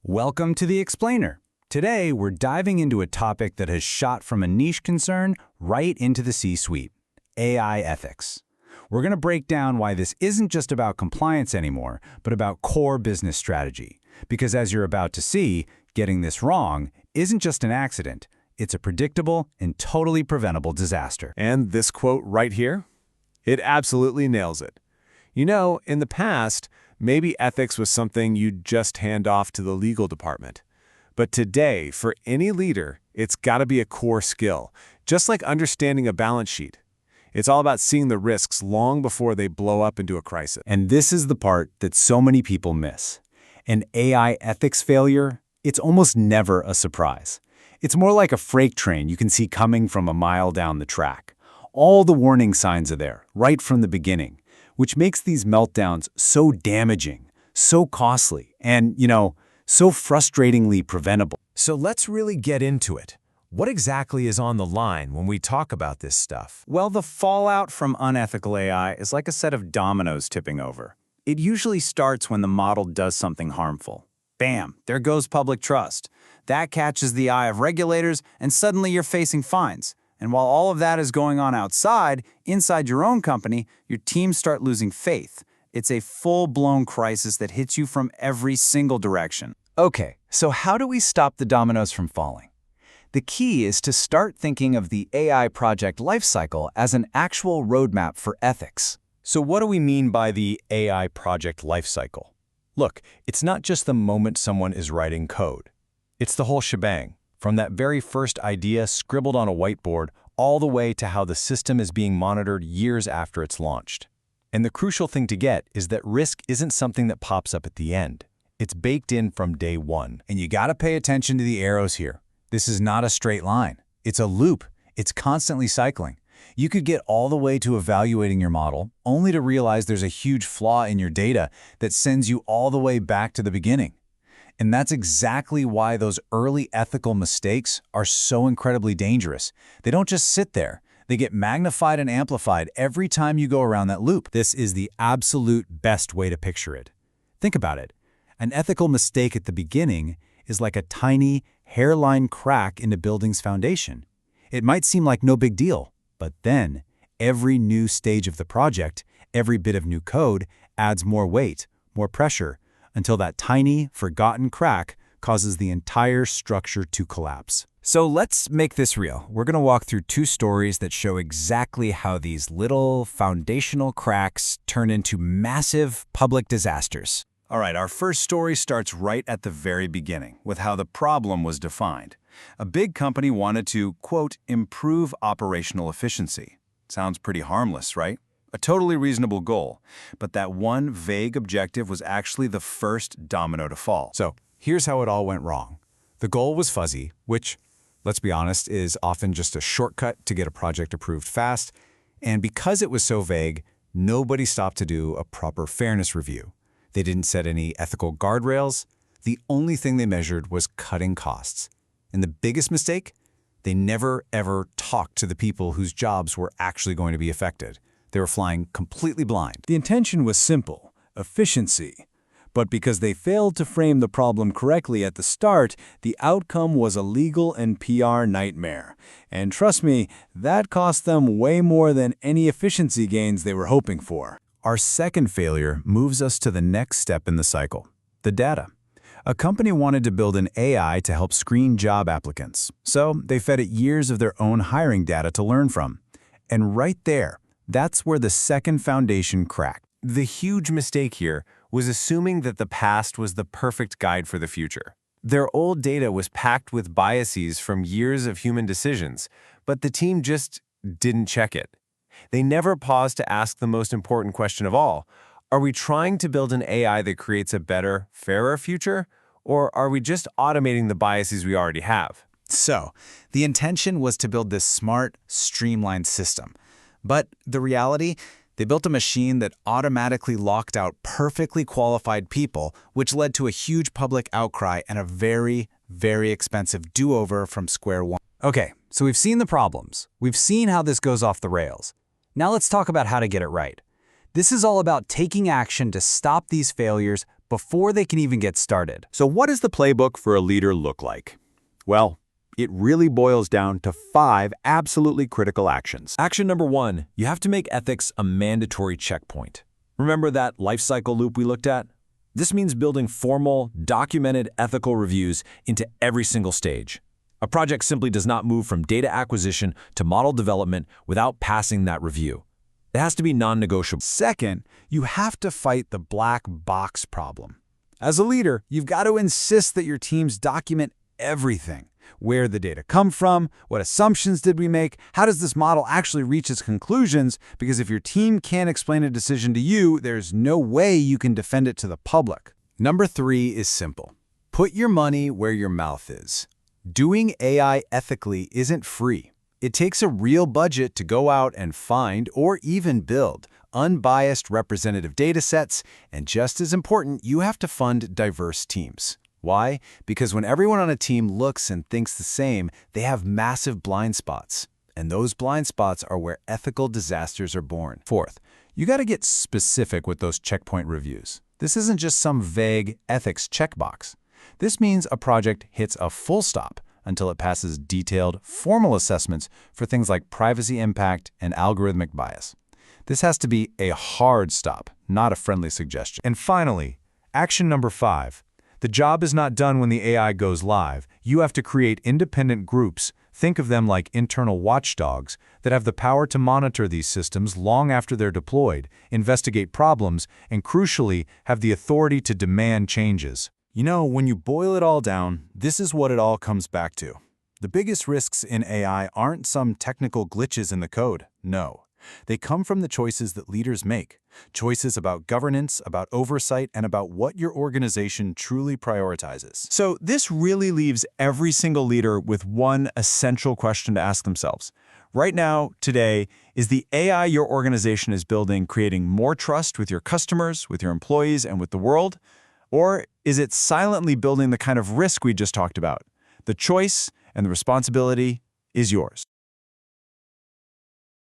Welcome to The Explainer. Today, we're diving into a topic that has shot from a niche concern right into the C-suite, AI ethics. We're going to break down why this isn't just about compliance anymore, but about core business strategy. Because as you're about to see, getting this wrong isn't just an accident. It's a predictable and totally preventable disaster. And this quote right here? It absolutely nails it. You know, in the past, maybe ethics was something you'd just hand off to the legal department. But today, for any leader, it's got to be a core skill, just like understanding a balance sheet. It's all about seeing the risks long before they blow up into a crisis. And this is the part that so many people miss. An AI ethics failure, it's almost never a surprise. It's more like a freight train you can see coming from a mile down the track. All the warning signs are there, right from the beginning, which makes these meltdowns so damaging, so costly, and, so frustratingly preventable. So let's really get into it. What exactly is on the line when we talk about this stuff? Well, the fallout from unethical AI is like a set of dominoes tipping over. It usually starts when the model does something harmful. Bam, there goes public trust. That catches the eye of regulators, and suddenly you're facing fines. And while all of that is going on outside, inside your own company, your teams start losing faith. It's a full-blown crisis that hits you from every single direction. Okay, so how do we stop the dominoes from falling? The key is to start thinking of the AI project lifecycle as an actual roadmap for ethics. So what do we mean by the AI project lifecycle? Look, it's not just the moment someone is writing code. It's the whole shebang, from that very first idea scribbled on a whiteboard all the way to how the system is being monitored years after it's launched. And the crucial thing to get is that risk isn't something that pops up at the end. It's baked in from day one. And you gotta pay attention to the arrows here. This is not a straight line. It's a loop. It's constantly cycling. You could get all the way to evaluating your model, only to realize there's a huge flaw in your data that sends you all the way back to the beginning. And that's exactly why those early ethical mistakes are so incredibly dangerous. They don't just sit there. They get magnified and amplified every time you go around that loop. This is the absolute best way to picture it. Think about it. An ethical mistake at the beginning is like a tiny hairline crack in a building's foundation. It might seem like no big deal, but then every new stage of the project, every bit of new code adds more weight, more pressure, until that tiny, forgotten crack causes the entire structure to collapse. So let's make this real. We're going to walk through two stories that show exactly how these little foundational cracks turn into massive public disasters. All right, our first story starts right at the very beginning with how the problem was defined. A big company wanted to, quote, improve operational efficiency. Sounds pretty harmless, right? A totally reasonable goal, but that one vague objective was actually the first domino to fall. So here's how it all went wrong. The goal was fuzzy, which, let's be honest, is often just a shortcut to get a project approved fast. And because it was so vague, nobody stopped to do a proper fairness review. They didn't set any ethical guardrails. The only thing they measured was cutting costs. And the biggest mistake? They never, ever talked to the people whose jobs were actually going to be affected. They were flying completely blind. The intention was simple, efficiency. But because they failed to frame the problem correctly at the start, the outcome was a legal and PR nightmare. And trust me, that cost them way more than any efficiency gains they were hoping for. Our second failure moves us to the next step in the cycle, the data. A company wanted to build an AI to help screen job applicants, so they fed it years of their own hiring data to learn from. And right there, that's where the second foundation cracked. The huge mistake here was assuming that the past was the perfect guide for the future. Their old data was packed with biases from years of human decisions, but the team just didn't check it. They never paused to ask the most important question of all. Are we trying to build an AI that creates a better, fairer future? Or are we just automating the biases we already have? So, the intention was to build this smart, streamlined system. But the reality? They built a machine that automatically locked out perfectly qualified people, which led to a huge public outcry and a very, very expensive do-over from square one. Okay, so we've seen the problems. We've seen how this goes off the rails. Now let's talk about how to get it right. This is all about taking action to stop these failures before they can even get started. So what does the playbook for a leader look like? Well, it really boils down to 5 absolutely critical actions. Action number 1, you have to make ethics a mandatory checkpoint. Remember that lifecycle loop we looked at? This means building formal, documented ethical reviews into every single stage. A project simply does not move from data acquisition to model development without passing that review. It has to be non-negotiable. Second, you have to fight the black box problem. As a leader, you've got to insist that your teams document everything. Where the data come from, what assumptions did we make, how does this model actually reach its conclusions, because if your team can't explain a decision to you, there's no way you can defend it to the public. Number 3 is simple. Put your money where your mouth is. Doing AI ethically isn't free. It takes a real budget to go out and find or even build unbiased representative data sets, and just as important, you have to fund diverse teams. Why? Because when everyone on a team looks and thinks the same, they have massive blind spots. And those blind spots are where ethical disasters are born. Fourth, you got to get specific with those checkpoint reviews. This isn't just some vague ethics checkbox. This means a project hits a full stop until it passes detailed, formal assessments for things like privacy impact and algorithmic bias. This has to be a hard stop, not a friendly suggestion. And finally, action number 5. The job is not done when the AI goes live. You have to create independent groups, think of them like internal watchdogs, that have the power to monitor these systems long after they're deployed, investigate problems, and crucially, have the authority to demand changes. You know, when you boil it all down, this is what it all comes back to. The biggest risks in AI aren't some technical glitches in the code, no. They come from the choices that leaders make. Choices about governance, about oversight, and about what your organization truly prioritizes. So this really leaves every single leader with one essential question to ask themselves. Right now, today, is the AI your organization is building creating more trust with your customers, with your employees, and with the world? Or is it silently building the kind of risk we just talked about? The choice and the responsibility is yours.